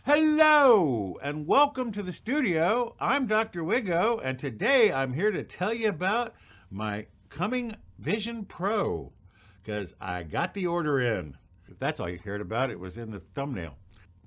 Hello and welcome to the studio. I'm Dr. Wigo, and today I'm here to tell you about my coming Vision Pro because I got the order in. If that's all you cared about, it was in the thumbnail.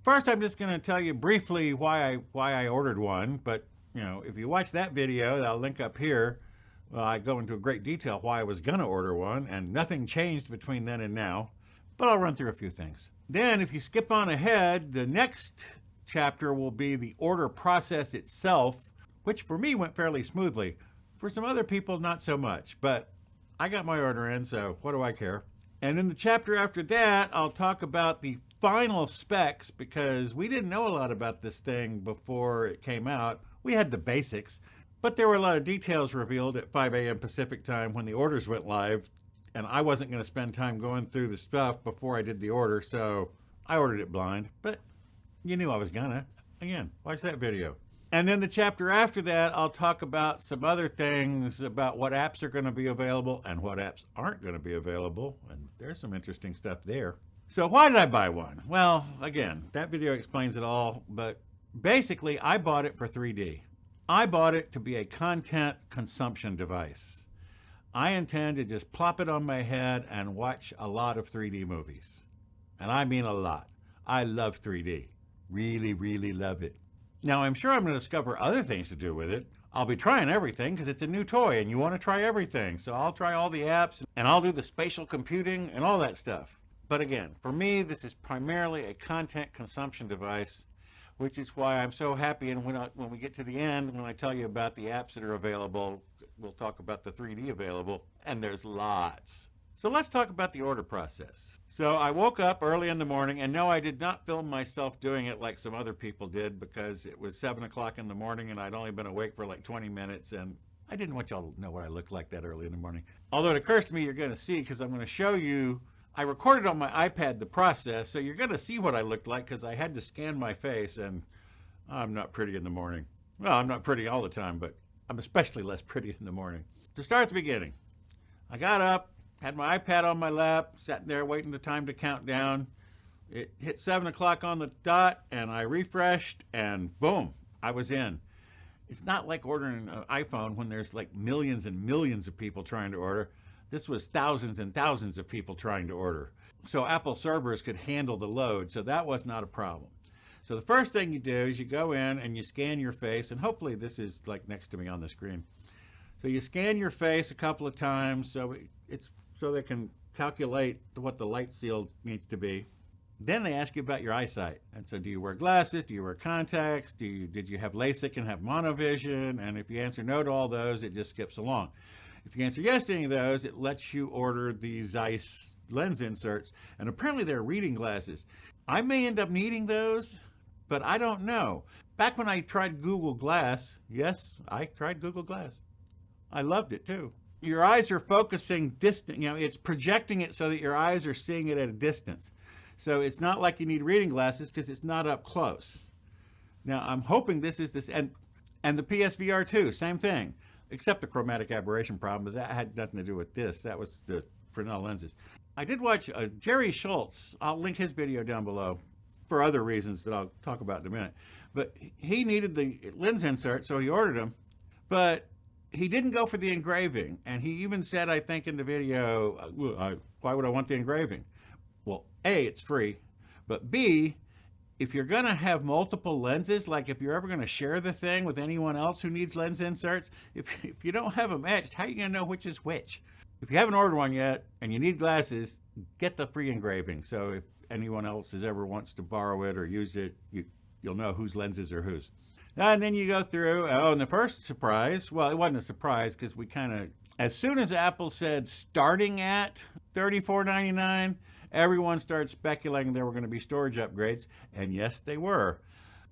First, I'm just going to tell you briefly why I ordered one, but if you watch that video that I'll link up here, I go into great detail why I was going to order one, and nothing changed between then and now, but I'll run through a few things. Then if you skip on ahead, the next chapter will be the order process itself, which for me went fairly smoothly. For some other people, not so much, but I got my order in, so what do I care? And in the chapter after that, I'll talk about the final specs because we didn't know a lot about this thing before it came out. We had the basics, but there were a lot of details revealed at 5 a.m. Pacific time when the orders went live. And I wasn't going to spend time going through the stuff before I did the order, so I ordered it blind. But you knew I was gonna. Again, watch that video. And then the chapter after that, I'll talk about some other things about what apps are going to be available and what apps aren't going to be available. And there's some interesting stuff there. So why did I buy one? Well, again, that video explains it all. But basically, I bought it for 3D. I bought it to be a content consumption device. I intend to just plop it on my head and watch a lot of 3D movies. And I mean a lot. I love 3D. Really, really love it. Now, I'm sure I'm going to discover other things to do with it. I'll be trying everything because it's a new toy and you want to try everything. So I'll try all the apps and I'll do the spatial computing and all that stuff. But again, for me, this is primarily a content consumption device, which is why I'm so happy. And when we get to the end, when I tell you about the apps that are available, we'll talk about the 3D available, and there's lots. So let's talk about the order process. So I woke up early in the morning, and no, I did not film myself doing it like some other people did because it was 7 o'clock in the morning and I'd only been awake for like 20 minutes, and I didn't want y'all to know what I looked like that early in the morning. Although it occurs to me you're going to see because I'm going to show you. I recorded on my iPad the process, so you're going to see what I looked like because I had to scan my face, and I'm not pretty in the morning. Well, I'm not pretty all the time, but I'm especially less pretty in the morning. To start at the beginning, I got up, had my iPad on my lap, sat there waiting the time to count down. It hit 7 o'clock on the dot, and I refreshed, and boom, I was in. It's not like ordering an iPhone when there's like millions and millions of people trying to order. This was thousands and thousands of people trying to order. So Apple servers could handle the load, so that was not a problem. So the first thing you do is you go in and you scan your face, and hopefully this is like next to me on the screen. So you scan your face a couple of times so they can calculate what the light seal needs to be. Then they ask you about your eyesight. And so do you wear glasses? Do you wear contacts? Did you have LASIK and have monovision? And if you answer no to all those, it just skips along. If you answer yes to any of those, it lets you order the Zeiss lens inserts. And apparently they're reading glasses. I may end up needing those, but I don't know. Back when I tried Google Glass, yes, I tried Google Glass. I loved it too. Your eyes are focusing distant, it's projecting it so that your eyes are seeing it at a distance. So it's not like you need reading glasses because it's not up close. Now I'm hoping this is this, and the PSVR 2, same thing, except the chromatic aberration problem, but that had nothing to do with this. That was the Fresnel lenses. I did watch Jerry Schultz. I'll link his video down below for other reasons that I'll talk about in a minute. But he needed the lens insert, so he ordered them. But he didn't go for the engraving. And he even said, I think in the video, why would I want the engraving? Well, A, it's free. But B, if you're going to have multiple lenses, like if you're ever going to share the thing with anyone else who needs lens inserts, if you don't have them etched, how are you going to know which is which? If you haven't ordered one yet and you need glasses, get the free engraving. So if anyone else ever wants to borrow it or use it, you'll know whose lenses are whose. And then you go through, and the first surprise, well, it wasn't a surprise because we kind of, as soon as Apple said starting at $34.99, everyone started speculating there were going to be storage upgrades, and yes, they were.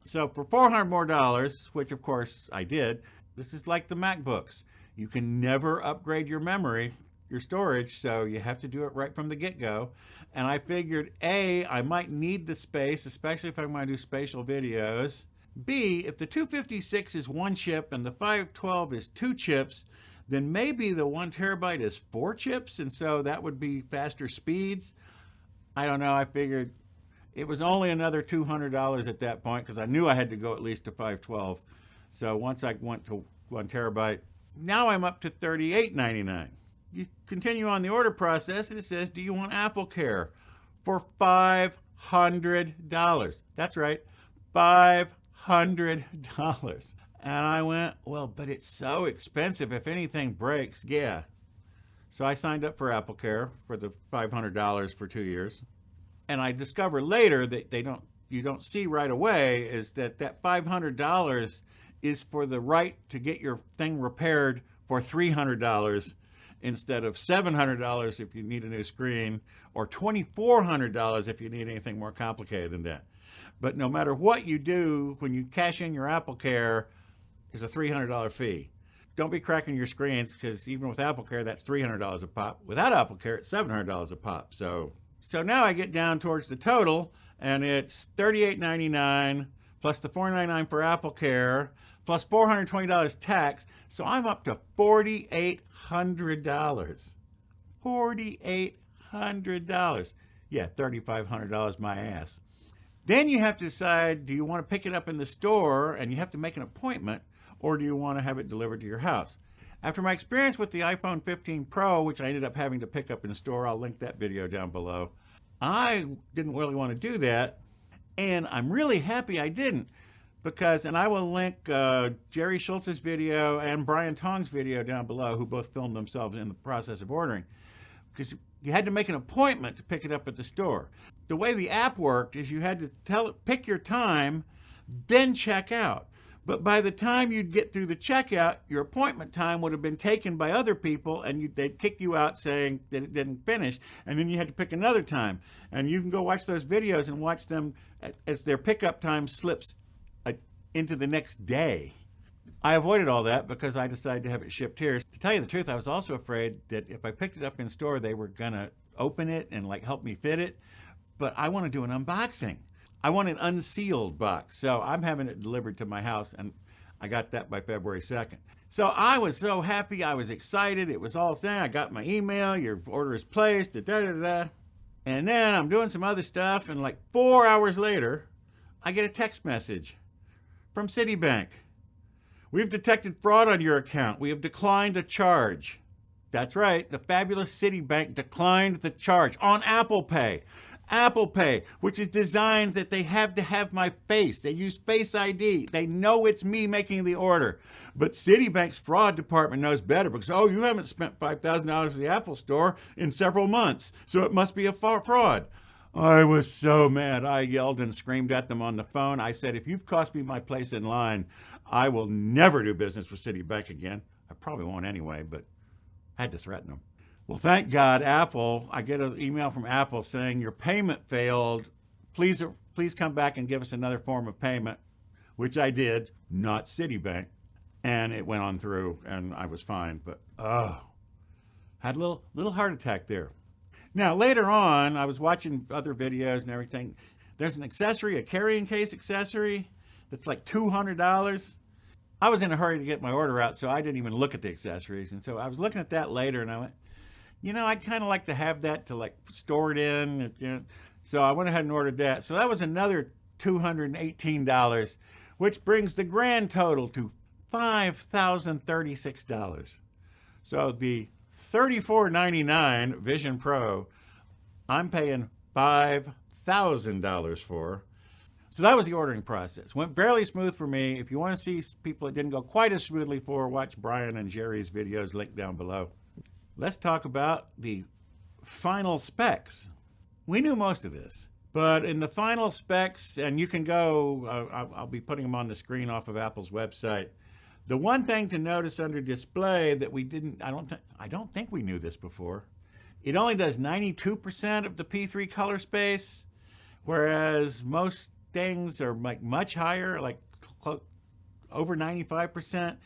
So for $400 more, which of course I did, this is like the MacBooks. You can never upgrade your memory, your storage, so you have to do it right from the get-go. And I figured, A, I might need the space, especially if I'm going to do spatial videos. B, if the 256 is one chip and the 512 is two chips, then maybe the 1 terabyte is 4 chips, and so that would be faster speeds. I don't know, I figured It was only another $200 at that point because I knew I had to go at least to 512. So once I went to 1 terabyte, now I'm up to $38.99. You continue on the order process and it says, do you want Apple Care for $500? That's right, $500. And I went, well, but it's so expensive. If anything breaks, yeah. So I signed up for Apple Care for the $500 for 2 years. And I discovered later that you don't see right away is that $500 is for the right to get your thing repaired for $300 instead of $700 if you need a new screen, or $2,400 if you need anything more complicated than that. But no matter what you do, when you cash in your Apple Care, is a $300 fee. Don't be cracking your screens, because even with Apple Care, that's $300 a pop. Without Apple Care, it's $700 a pop. So now I get down towards the total, and it's $38.99 plus the $4.99 for Apple Care plus $420 tax. So I'm up to $4,800. $4,800. Yeah, $3,500 my ass. Then you have to decide, do you want to pick it up in the store and you have to make an appointment, or do you want to have it delivered to your house? After my experience with the iPhone 15 Pro, which I ended up having to pick up in the store, I'll link that video down below, I didn't really want to do that, and I'm really happy I didn't, because, and I will link Jerry Schultz's video and Brian Tong's video down below, who both filmed themselves in the process of ordering, because you had to make an appointment to pick it up at the store. The way the app worked is you had to pick your time, then check out. But by the time you'd get through the checkout, your appointment time would have been taken by other people, and they'd kick you out saying that it didn't finish, and then you had to pick another time. And you can go watch those videos and watch them as their pickup time slips into the next day. I avoided all that because I decided to have it shipped here. To tell you the truth, I was also afraid that if I picked it up in store, they were gonna open it and like help me fit it. But I want to do an unboxing. I want an unsealed box. So I'm having it delivered to my house, and I got that by February 2nd. So I was so happy. I was excited. It was all thing. I got my email. Your order is placed. Da-da-da-da. And then I'm doing some other stuff, and like 4 hours later, I get a text message from Citibank. We've detected fraud on your account. We have declined a charge. That's right. The fabulous Citibank declined the charge on Apple Pay. Apple Pay, which is designed that they have to have my face. They use Face ID. They know it's me making the order. But Citibank's fraud department knows better because, oh, you haven't spent $5,000 at the Apple store in several months, so it must be a fraud. I was so mad. I yelled and screamed at them on the phone. I said, if you've cost me my place in line, I will never do business with Citibank again. I probably won't anyway, but I had to threaten them. Well, thank God, Apple, I get an email from Apple saying your payment failed. Please come back and give us another form of payment, which I did, not Citibank. And it went on through, and I was fine. But, had a little heart attack there. Now, later on, I was watching other videos and everything. There's an accessory, a carrying case accessory, that's like $200. I was in a hurry to get my order out, so I didn't even look at the accessories. And so I was looking at that later, and I went, you know, I'd kind of like to have that to like store it in. You know. So I went ahead and ordered that. So that was another $218, which brings the grand total to $5,036. So the $34.99 Vision Pro, I'm paying $5,000 for. So that was the ordering process. Went fairly smooth for me. If you want to see people it didn't go quite as smoothly for, watch Brian and Jerry's videos linked down below. Let's talk about the final specs. We knew most of this, but in the final specs, and you can go, I'll be putting them on the screen off of Apple's website. The one thing to notice under display that we didn't, I don't think we knew this before. It only does 92% of the P3 color space, whereas most things are like much higher, like over 95%.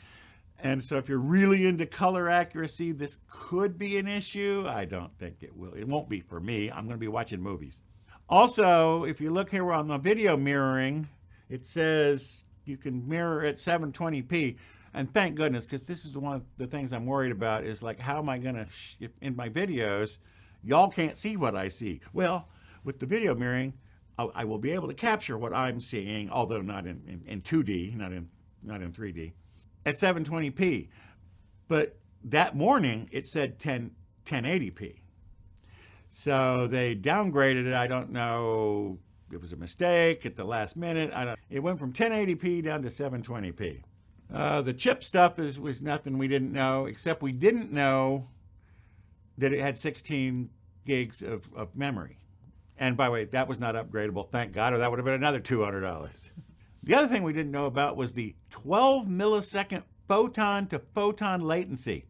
And so if you're really into color accuracy, this could be an issue. I don't think it will. It won't be for me. I'm going to be watching movies. Also, if you look here on the video mirroring, it says you can mirror at 720p. And thank goodness, because this is one of the things I'm worried about is like, how am I going to, in my videos, y'all can't see what I see. Well, with the video mirroring, I will be able to capture what I'm seeing, although not in 2D, not in 3D, at 720p. But that morning it said 1080p. So they downgraded it. I don't know. It was a mistake at the last minute. It went from 1080p down to 720p. The chip stuff was nothing we didn't know, except we didn't know that it had 16 gigs of memory. And by the way, that was not upgradable, thank God, or that would have been another $200. The other thing we didn't know about was the 12 millisecond photon to photon latency.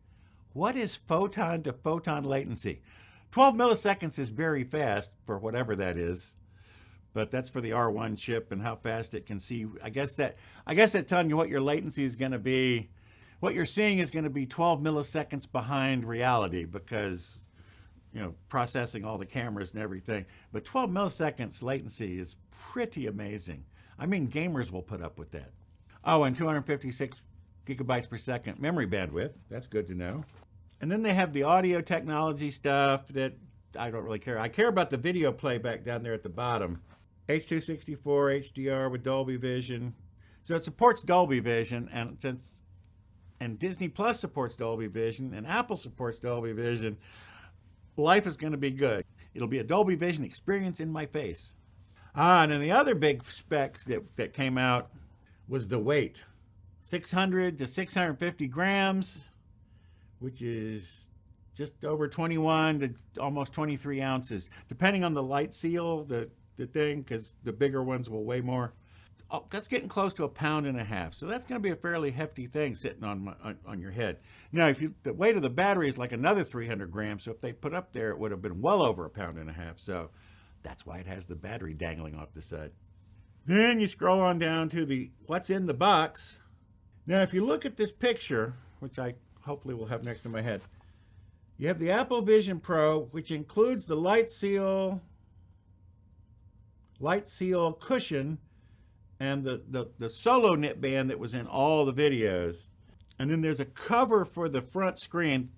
What is photon to photon latency? 12 milliseconds is very fast for whatever that is, but that's for the R1 chip and how fast it can see. I guess that's telling you what your latency is going to be. What you're seeing is going to be 12 milliseconds behind reality because, processing all the cameras and everything. But 12 milliseconds latency is pretty amazing. I mean, gamers will put up with that. Oh, and 256 gigabytes per second memory bandwidth. That's good to know. And then they have the audio technology stuff that I don't really care. I care about the video playback down there at the bottom. H.264 HDR with Dolby Vision. So it supports Dolby Vision, and Disney Plus supports Dolby Vision, and Apple supports Dolby Vision. Life is going to be good. It'll be a Dolby Vision experience in my face. And then the other big specs that came out was the weight. 600 to 650 grams, which is just over 21 to almost 23 ounces, depending on the light seal, the thing, because the bigger ones will weigh more. Oh, that's getting close to 1.5 pounds. So that's going to be a fairly hefty thing sitting on your head. Now, the weight of the battery is like another 300 grams. So if they put up there, it would have been well over 1.5 pounds. So that's why it has the battery dangling off the side. Then you scroll on down to what's in the box. Now, if you look at this picture, which I hopefully will have next to my head, you have the Apple Vision Pro, which includes the light seal cushion and the solo knit band that was in all the videos. And then there's a cover for the front screen,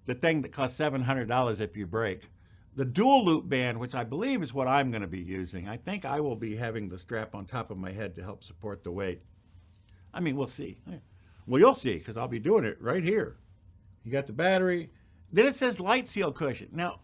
the thing that costs $700 if you break. The dual loop band, which I believe is what I'm going to be using. I think I will be having the strap on top of my head to help support the weight. I mean, we'll see. Well, you'll see, because I'll be doing it right here. You got the battery. Then it says light seal cushion. Now,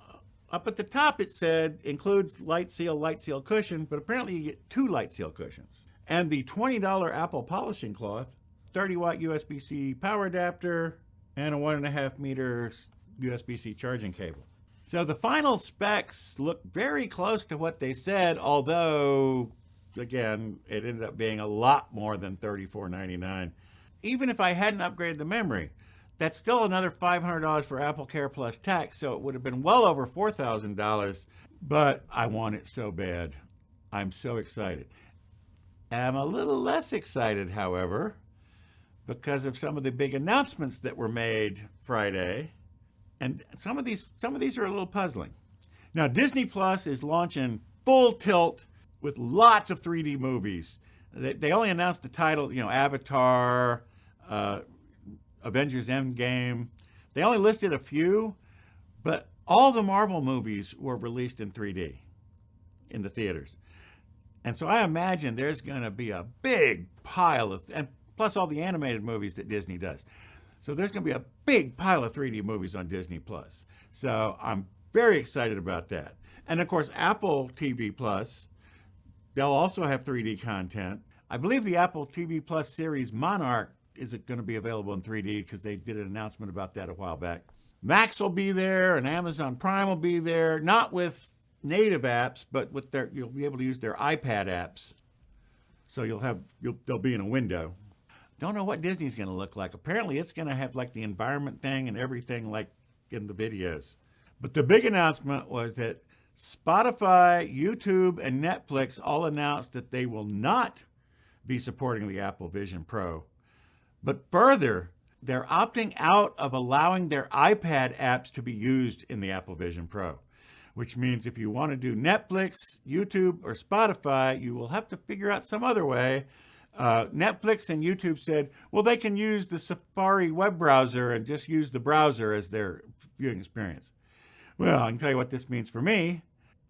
up at the top it said includes light seal cushion, but apparently you get 2 light seal cushions. And the $20 Apple polishing cloth, 30-watt USB-C power adapter, and a 1.5 meter USB-C charging cable. So the final specs look very close to what they said, although, again, it ended up being a lot more than $34.99. Even if I hadn't upgraded the memory, that's still another $500 for Apple Care Plus tax, so it would have been well over $4,000, but I want it so bad. I'm so excited. I'm a little less excited, however, because of some of the big announcements that were made Friday, and some of these are a little puzzling. Now, Disney Plus is launching full tilt with lots of 3D movies. They only announced the title, Avatar, Avengers Endgame. They only listed a few, but all the Marvel movies were released in 3D in the theaters. And so I imagine there's going to be a big pile and plus all the animated movies that Disney does. So there's going to be a big pile of 3D movies on Disney Plus. So I'm very excited about that. And of course, Apple TV Plus, they'll also have 3D content. I believe the Apple TV Plus series Monarch is going to be available in 3D because they did an announcement about that a while back. Max will be there and Amazon Prime will be there, not with native apps, but with you'll be able to use their iPad apps. So they'll be in a window. Don't know what Disney's going to look like. Apparently it's going to have like the environment thing and everything like in the videos. But the big announcement was that Spotify, YouTube, and Netflix all announced that they will not be supporting the Apple Vision Pro. But further, they're opting out of allowing their iPad apps to be used in the Apple Vision Pro, which means if you want to do Netflix, YouTube, or Spotify, you will have to figure out some other way. Netflix and YouTube said, well, they can use the Safari web browser and just use the browser as their viewing experience. Well, I can tell you what this means for me.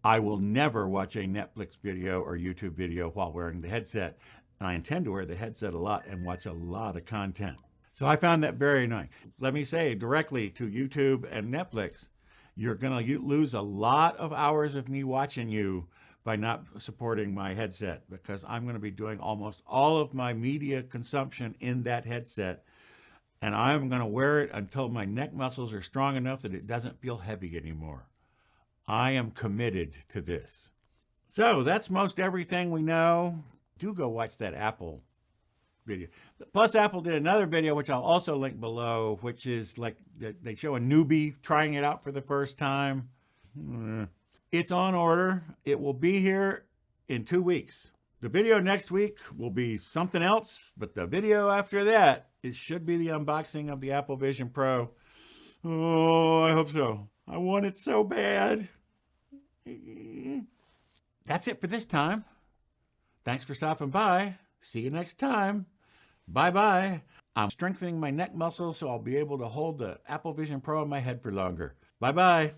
I will never watch a Netflix video or YouTube video while wearing the headset. And I intend to wear the headset a lot and watch a lot of content. So I found that very annoying. Let me say directly to YouTube and Netflix, you're going to lose a lot of hours of me watching you by not supporting my headset, because I'm going to be doing almost all of my media consumption in that headset. And I'm going to wear it until my neck muscles are strong enough that it doesn't feel heavy anymore. I am committed to this. So that's most everything we know. Do go watch that Apple video. Plus, Apple did another video, which I'll also link below, which is like they show a newbie trying it out for the first time. It's on order. It will be here in 2 weeks. The video next week will be something else, but the video after that, it should be the unboxing of the Apple Vision Pro. Oh, I hope so. I want it so bad. That's it for this time. Thanks for stopping by. See you next time. Bye-bye. I'm strengthening my neck muscles so I'll be able to hold the Apple Vision Pro in my head for longer. Bye-bye.